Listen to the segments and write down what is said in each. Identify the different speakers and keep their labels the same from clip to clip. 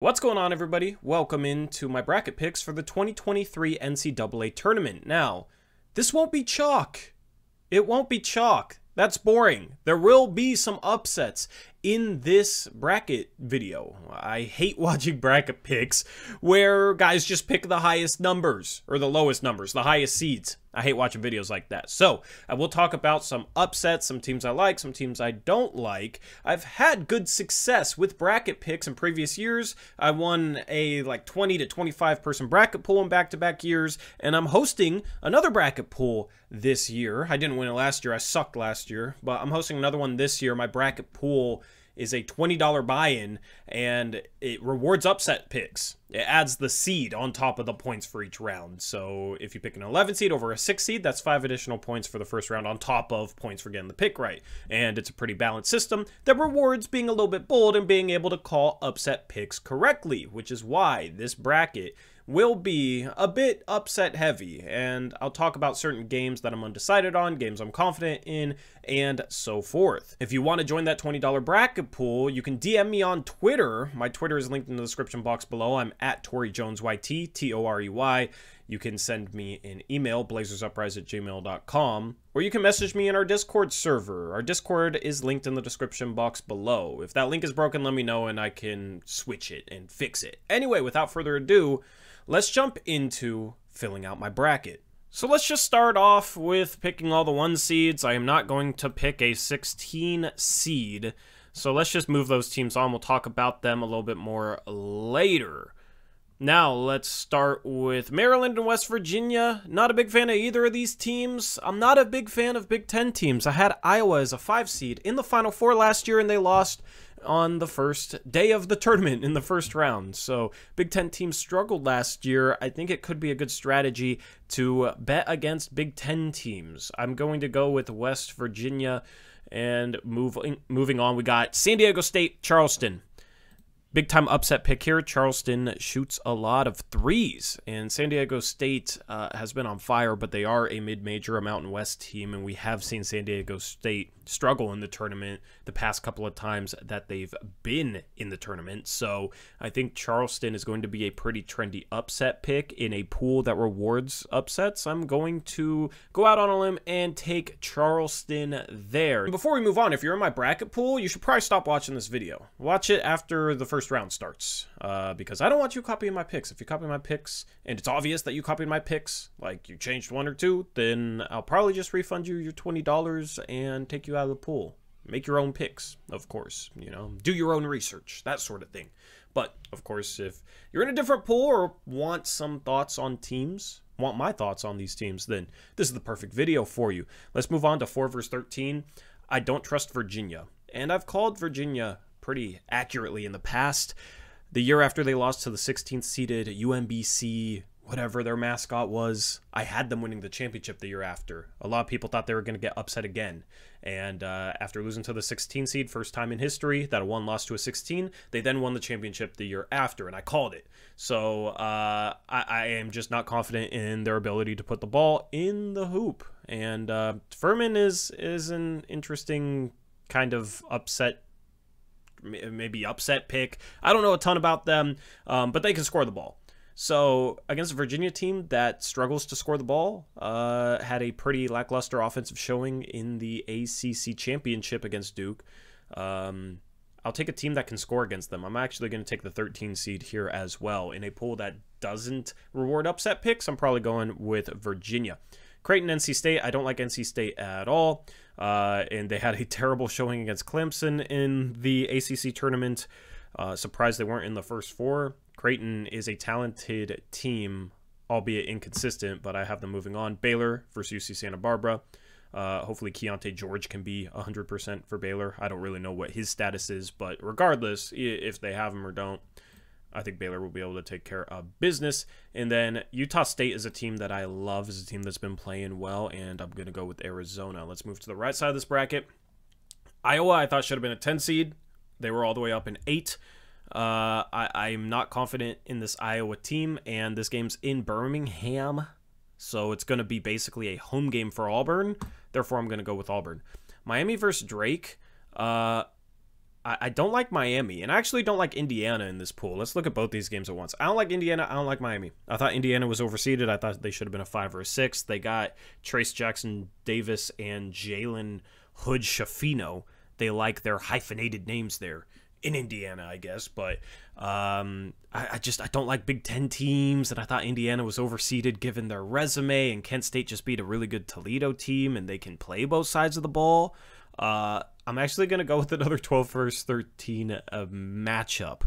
Speaker 1: What's going on, everybody? Welcome into my bracket picks for the 2023 NCAA tournament. Now, this won't be chalk. It won't be chalk. That's boring. There will be some upsets in this bracket video. I hate watching bracket picks where guys just pick the highest numbers, or the lowest numbers, the highest seeds. I hate watching videos like that. So, I will talk about some upsets, some teams I like, some teams I don't like. I've had good success with bracket picks in previous years. I won a 20 to 25 person bracket pool in back-to-back years, and I'm hosting another bracket pool this year. I didn't win it last year. I sucked last year, but I'm hosting another one this year. My bracket pool is a $20 buy-in, and it rewards upset picks. It adds the seed on top of the points for each round. So if you pick an 11 seed over a 6 seed, that's 5 additional points for the first round on top of points for getting the pick right. And it's a pretty balanced system that rewards being a little bit bold and being able to call upset picks correctly, which is why this bracket will be a bit upset heavy, and I'll talk about certain games that I'm undecided on, games I'm confident in, and so forth. If you want to join that $20 bracket pool, you can DM me on Twitter. My Twitter is linked in the description box below. I'm at ToreyJonesYT, T-O-R-E-Y. You can send me an email, blazersuprise@gmail.com, or you can message me in our Discord server. Our Discord is linked in the description box below. If that link is broken, let me know and I can switch it and fix it. Anyway, without further ado, let's jump into filling out my bracket. So let's just start off with picking all the 1 seeds. I am not going to pick a 16 seed. So let's just move those teams on. We'll talk about them a little bit more later. Now, let's start with Maryland and West Virginia. Not a big fan of either of these teams. I'm not a big fan of Big Ten teams. I had Iowa as a 5 seed in the Final Four last year, and they lost on the first day of the tournament in the first round. So Big Ten teams struggled last year. I think it could be a good strategy to bet against Big Ten teams. I'm going to go with West Virginia, and moving on, we got San Diego State, Charleston. Big time upset pick here. Charleston shoots a lot of threes, and San Diego State has been on fire, but they are a mid-major, a Mountain West team, and we have seen San Diego State struggle in the tournament the past couple of times that they've been in the tournament. So I think Charleston is going to be a pretty trendy upset pick in a pool that rewards upsets. I'm going to go out on a limb and take Charleston there. Before we move on, if you're in my bracket pool, you should probably stop watching this video. Watch it after the first round starts, because I don't want you copying my picks. If you copy my picks and it's obvious that you copied my picks, like you changed 1 or 2, then I'll probably just refund you your $20 and take you out of the pool. Make your own picks, of course, you know, do your own research, that sort of thing. But of course, if you're in a different pool or want some thoughts on teams, want my thoughts on these teams, then this is the perfect video for you. Let's move on to 4 versus 13. I don't trust Virginia, and I've called Virginia pretty accurately in the past. The year after they lost to the 16th seeded UMBC, whatever their mascot was, I had them winning the championship the year after. A lot of people thought they were going to get upset again. And after losing to the 16 seed, first time in history that a 1 lost to a 16, they then won the championship the year after, and I called it. So I am just not confident in their ability to put the ball in the hoop. And Furman is an interesting kind of upset, maybe upset pick. I don't know a ton about them, but they can score the ball. So against a Virginia team that struggles to score the ball, had a pretty lackluster offensive showing in the ACC championship against Duke. I'll take a team that can score against them. I'm actually going to take the 13 seed here as well. In a pool that doesn't reward upset picks, I'm probably going with Virginia. Creighton, NC State. I don't like NC State at all. And they had a terrible showing against Clemson in the ACC tournament. Surprised they weren't in the first 4. Creighton is a talented team, albeit inconsistent, but I have them moving on. Baylor versus UC Santa Barbara. Hopefully Keontae George can be 100% for Baylor. I don't really know what his status is, but regardless, if they have him or don't, I think Baylor will be able to take care of business. And then Utah State is a team that I love, is a team that's been playing well, and I'm going to go with Arizona. Let's move to the right side of this bracket. Iowa, I thought should have been a 10 seed. They were all the way up in 8. I'm not confident in this Iowa team, and this game's in Birmingham, so it's going to be basically a home game for Auburn. Therefore, I'm going to go with Auburn. Miami versus Drake. I don't like Miami, and I actually don't like Indiana in this pool. Let's look at both these games at once. I don't like Indiana. I don't like Miami. I thought Indiana was overseeded. I thought they should have been a 5 or a 6. They got Trace Jackson Davis and Jalen Hood Shafino. They like their hyphenated names there in Indiana, I guess. But I don't like Big Ten teams, and I thought Indiana was overseeded given their resume, and Kent State just beat a really good Toledo team, and they can play both sides of the ball. I'm actually going to go with another 12 versus 13 matchup.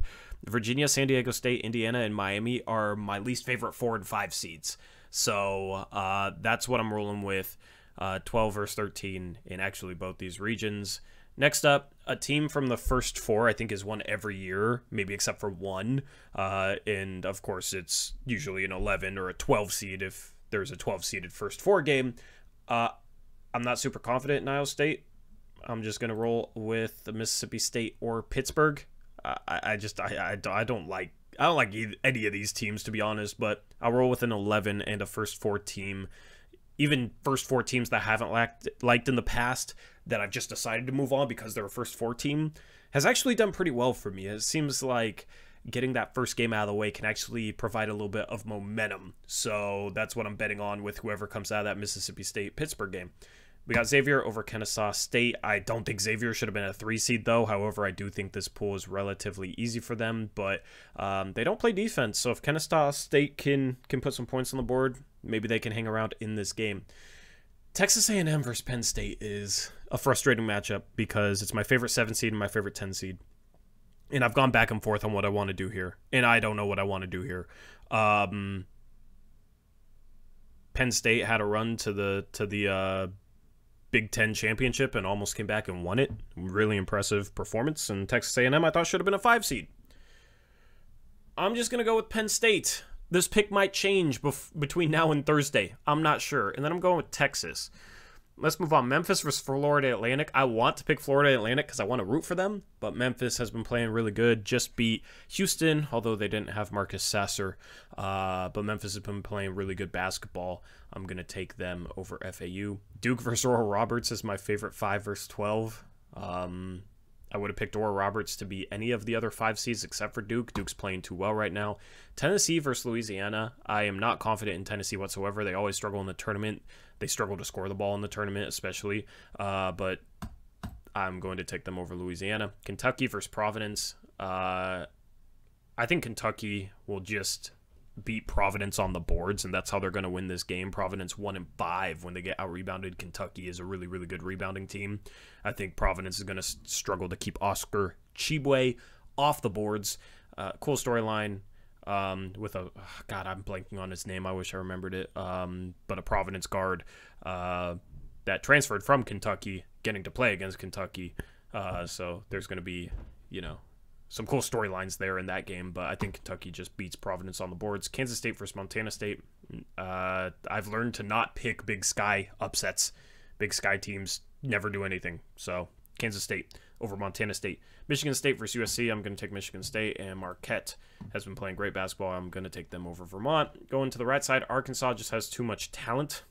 Speaker 1: Virginia, San Diego State, Indiana, and Miami are my least favorite 4 and 5 seeds. So that's what I'm rolling with, 12 versus 13 in actually both these regions. Next up, a team from the first 4, I think, is one every year, maybe except for one. And, of course, it's usually an 11 or a 12 seed if there's a 12-seeded first 4 game. I'm not super confident in Iowa State. I'm just going to roll with the Mississippi State or Pittsburgh. I don't like any of these teams, to be honest, but I'll roll with an 11 and a first 4 team. Even first 4 teams that I haven't liked in the past that I've just decided to move on because they're a first 4 team has actually done pretty well for me. It seems like getting that first game out of the way can actually provide a little bit of momentum. So that's what I'm betting on with whoever comes out of that Mississippi State-Pittsburgh game. We got Xavier over Kennesaw State. I don't think Xavier should have been a 3 seed, though. However, I do think this pool is relatively easy for them, but they don't play defense. So if Kennesaw State can put some points on the board, maybe they can hang around in this game. Texas A&M versus Penn State is a frustrating matchup because it's my favorite 7 seed and my favorite 10 seed. And I've gone back and forth on what I want to do here, and I don't know what I want to do here. Penn State had a run to the Big Ten championship and almost came back and won it. Really impressive performance. And Texas A&M I thought should have been a 5 seed. I'm just going to go with Penn State. This pick might change between now and Thursday. I'm not sure. And then I'm going with Texas. Let's move on. Memphis versus Florida Atlantic. I want to pick Florida Atlantic because I want to root for them, but Memphis has been playing really good. Just beat Houston, although they didn't have Marcus Sasser. But Memphis has been playing really good basketball. I'm going to take them over FAU. Duke versus Oral Roberts is my favorite 5 versus 12. I would have picked Oral Roberts to be any of the other 5 seeds except for Duke. Duke's playing too well right now. Tennessee versus Louisiana. I am not confident in Tennessee whatsoever. They always struggle in the tournament. They struggle to score the ball in the tournament, especially. But I'm going to take them over Louisiana. Kentucky versus Providence. I think Kentucky will just beat Providence on the boards, and that's how they're going to win this game. Providence 1-5 when they get out-rebounded. Kentucky is a really, really good rebounding team. I think Providence is going to struggle to keep Oscar Tshiebwe off the boards. Cool storyline with a... God, I'm blanking on his name. I wish I remembered it. But a Providence guard that transferred from Kentucky getting to play against Kentucky. So there's going to be, some cool storylines there in that game, but I think Kentucky just beats Providence on the boards. Kansas State versus Montana State. I've learned to not pick Big Sky upsets. Big Sky teams never do anything. So Kansas State over Montana State. Michigan State versus USC. I'm going to take Michigan State, and Marquette has been playing great basketball. I'm going to take them over Vermont. Going to the right side, Arkansas just has too much talent.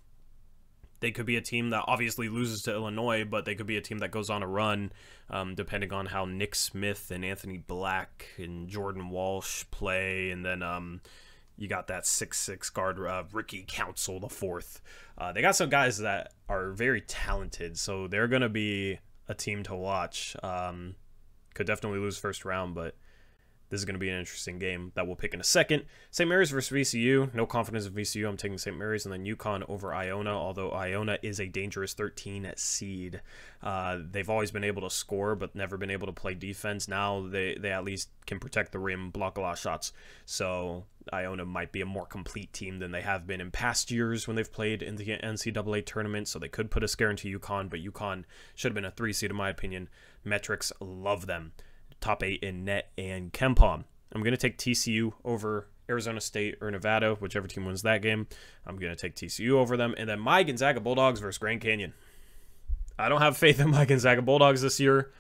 Speaker 1: They could be a team that obviously loses to Illinois, but they could be a team that goes on a run, depending on how Nick Smith and Anthony Black and Jordan Walsh play. And then you got that 6'6" guard, Ricky Council IV. They got some guys that are very talented, so they're going to be a team to watch. Could definitely lose first round, but this is going to be an interesting game that we'll pick in a second. St. Mary's versus VCU. No confidence in VCU. I'm taking St. Mary's, and then UConn over Iona, although Iona is a dangerous 13 seed. They've always been able to score, but never been able to play defense. Now they at least can protect the rim, block a lot of shots. So Iona might be a more complete team than they have been in past years when they've played in the NCAA tournament, so they could put a scare into UConn, but UConn should have been a 3 seed in my opinion. Metrics love them. Top 8 in net and KenPom. I'm going to take TCU over Arizona State or Nevada, whichever team wins that game. I'm going to take TCU over them. And then my Gonzaga Bulldogs versus Grand Canyon. I don't have faith in my Gonzaga Bulldogs this year.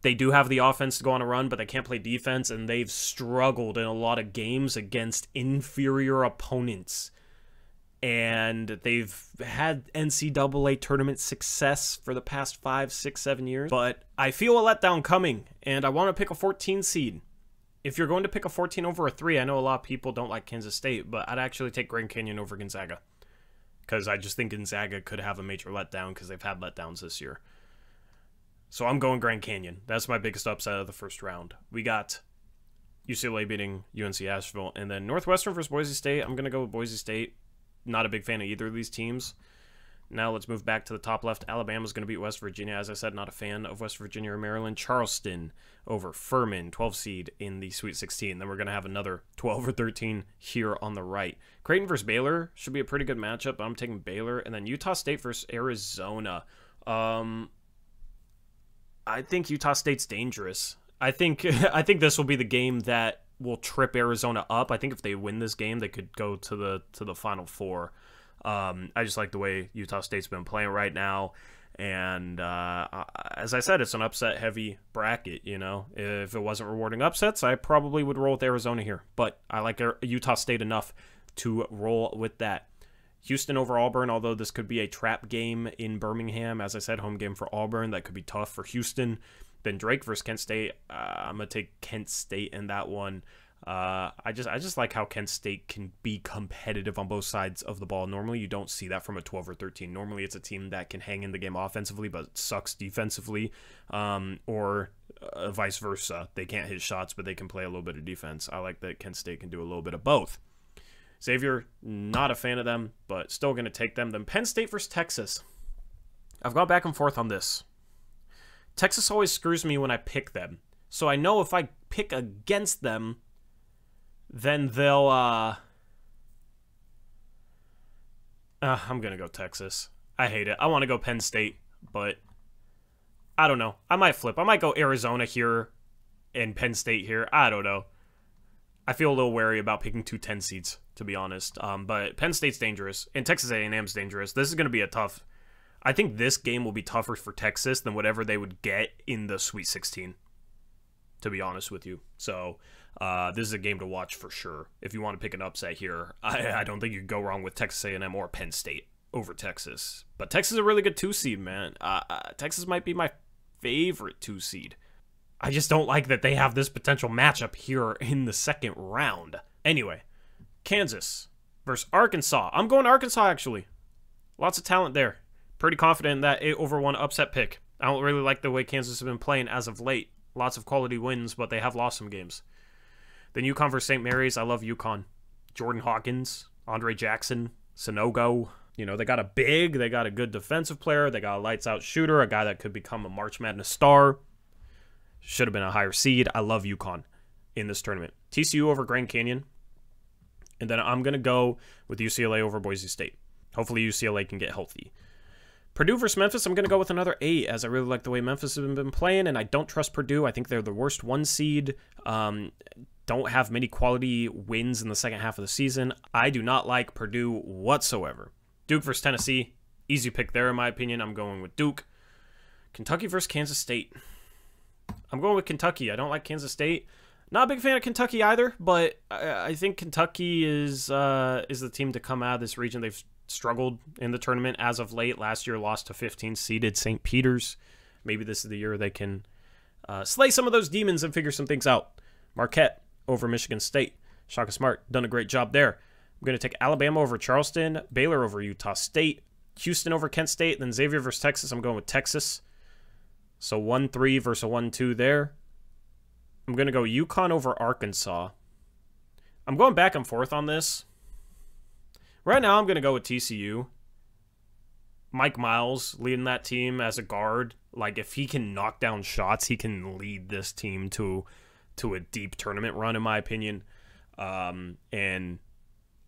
Speaker 1: They do have the offense to go on a run, but they can't play defense, and they've struggled in a lot of games against inferior opponents. and they've had NCAA tournament success for the past 5, 6, 7 years. But I feel a letdown coming, and I want to pick a 14 seed. If you're going to pick a 14 over a 3, I know a lot of people don't like Kansas State, but I'd actually take Grand Canyon over Gonzaga, because I just think Gonzaga could have a major letdown because they've had letdowns this year. So I'm going Grand Canyon. That's my biggest upset of the first round. We got UCLA beating UNC Asheville, and then Northwestern versus Boise State. I'm going to go with Boise State. Not a big fan of either of these teams. Now let's move back to the top left. Alabama's going to beat West Virginia. As I said, not a fan of West Virginia or Maryland. Charleston over Furman, 12 seed in the Sweet 16. Then we're going to have another 12 or 13 here on the right. Creighton versus Baylor should be a pretty good matchup. I'm taking Baylor. And then Utah State versus Arizona. I think Utah State's dangerous. I think this will be the game that will trip Arizona up. I think if they win this game, they could go to the Final Four. I just like the way Utah State's been playing right now, and as I said, it's an upset-heavy bracket. You know, if it wasn't rewarding upsets, I probably would roll with Arizona here. But I like Utah State enough to roll with that. Houston over Auburn, although this could be a trap game in Birmingham. As I said, home game for Auburn. That could be tough for Houston. Then Drake versus Kent State. I'm going to take Kent State in that one. I just like how Kent State can be competitive on both sides of the ball. Normally, you don't see that from a 12 or 13. Normally, it's a team that can hang in the game offensively but sucks defensively, or vice versa. They can't hit shots, but they can play a little bit of defense. I like that Kent State can do a little bit of both. Xavier, not a fan of them, but still going to take them. Then Penn State versus Texas. I've gone back and forth on this. Texas always screws me when I pick them. So I know if I pick against them, then they'll, I'm going to go Texas. I hate it. I want to go Penn State, but I don't know. I might flip. I might go Arizona here and Penn State here. I don't know. I feel a little wary about picking 2 10 seeds, to be honest. But Penn State's dangerous, and Texas A&M's dangerous. This is going to be a tough... I think this game will be tougher for Texas than whatever they would get in the Sweet 16, to be honest with you. So this is a game to watch for sure. If you want to pick an upset here, I don't think you can go wrong with Texas A&M or Penn State over Texas. But Texas is a really good 2 seed, man. Texas might be my favorite 2 seed. I just don't like that they have this potential matchup here in the second round. Anyway, Kansas versus Arkansas. I'm going Arkansas, actually. Lots of talent there. Pretty confident in that 8-1 upset pick. I don't really like the way Kansas has been playing as of late. Lots of quality wins, but they have lost some games. Then UConn versus St. Mary's. I love UConn. Jordan Hawkins, Andre Jackson, Sonogo. You know, they got a big, they got a good defensive player, they got a lights-out shooter, a guy that could become a March Madness star. Should have been a higher seed. I love UConn in this tournament. TCU over Grand Canyon. And then I'm going to go with UCLA over Boise State. Hopefully UCLA can get healthy. Purdue versus Memphis, I'm going to go with another 8, as I really like the way Memphis has been playing, and I don't trust Purdue. I think they're the worst 1 seed. Don't have many quality wins in the second half of the season. I do not like Purdue whatsoever. Duke versus Tennessee, easy pick there in my opinion. I'm going with Duke. Kentucky versus Kansas State. I'm going with Kentucky. I don't like Kansas State. Not a big fan of Kentucky either, but I think Kentucky is the team to come out of this region. They've struggled in the tournament as of late. Last year lost to 15-seeded St. Peter's. Maybe this is the year they can slay some of those demons and figure some things out. Marquette over Michigan State. Shaka Smart done a great job there. I'm going to take Alabama over Charleston, Baylor over Utah State, Houston over Kent State, then Xavier versus Texas. I'm going with Texas. So 1-3 versus a 1-2 there. I'm going to go UConn over Arkansas. I'm going back and forth on this. Right now, I'm going to go with TCU. Mike Miles leading that team as a guard. Like, if he can knock down shots, he can lead this team to a deep tournament run, in my opinion. And I'm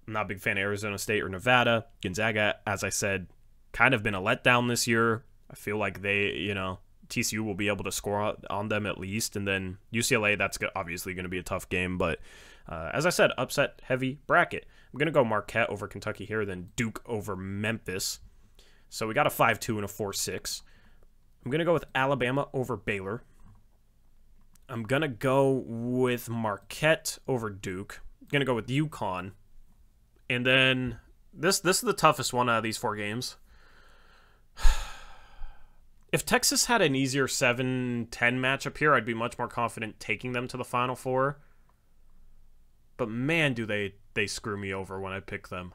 Speaker 1: not a big fan of Arizona State or Nevada. Gonzaga, as I said, kind of been a letdown this year. I feel like TCU will be able to score on them at least. And then UCLA, that's obviously going to be a tough game. But as I said, upset-heavy bracket. I'm going to go Marquette over Kentucky here, then Duke over Memphis. So we got a 5-2 and a 4-6. I'm going to go with Alabama over Baylor. I'm going to go with Marquette over Duke. I'm going to go with UConn. And then This is the toughest one out of these 4 games. If Texas had an easier 7-10 matchup here, I'd be much more confident taking them to the Final Four. But man, do they screw me over when I pick them.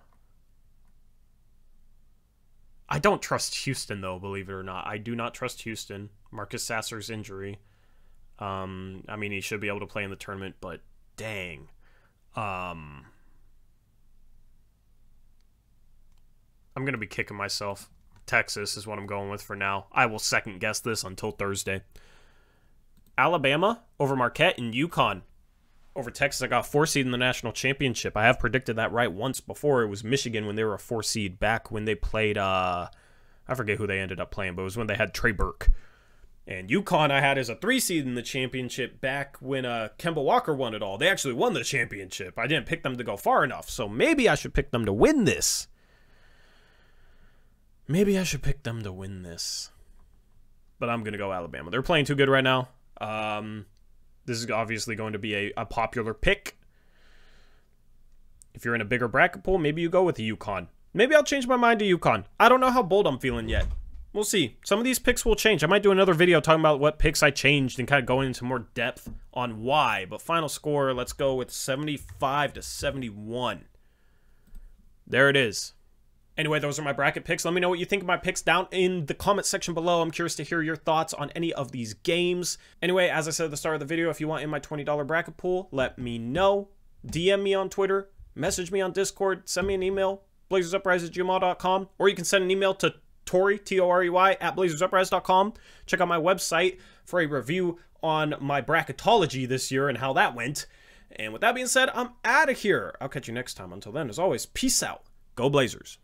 Speaker 1: I don't trust Houston, though, believe it or not. I do not trust Houston. Marcus Sasser's injury. I mean, he should be able to play in the tournament, but dang. I'm going to be kicking myself. Texas is what I'm going with for now. I will second guess this until Thursday. Alabama over Marquette and UConn over Texas. I got 4 seed in the national championship. I have predicted that right once before. It was Michigan when they were a 4 seed back when they played, I forget who they ended up playing, but it was when they had Trey Burke. And UConn I had as a 3 seed in the championship back when Kemba Walker won it all. They actually won the championship. I didn't pick them to go far enough, so maybe I should pick them to win this. Maybe I should pick them to win this. But I'm going to go Alabama. They're playing too good right now. This is obviously going to be a popular pick. If you're in a bigger bracket pool, maybe you go with UConn. Maybe I'll change my mind to UConn. I don't know how bold I'm feeling yet. We'll see. Some of these picks will change. I might do another video talking about what picks I changed and kind of go into more depth on why. But final score, let's go with 75-71. There it is. Anyway, those are my bracket picks. Let me know what you think of my picks down in the comment section below. I'm curious to hear your thoughts on any of these games. Anyway, as I said at the start of the video, if you want in my $20 bracket pool, let me know. DM me on Twitter, message me on Discord, send me an email, blazersuprise@gmail.com, or you can send an email to Torey, T-O-R-E-Y, @blazersuprise.com. Check out my website for a review on my bracketology this year and how that went. And with that being said, I'm out of here. I'll catch you next time. Until then, as always, peace out. Go Blazers.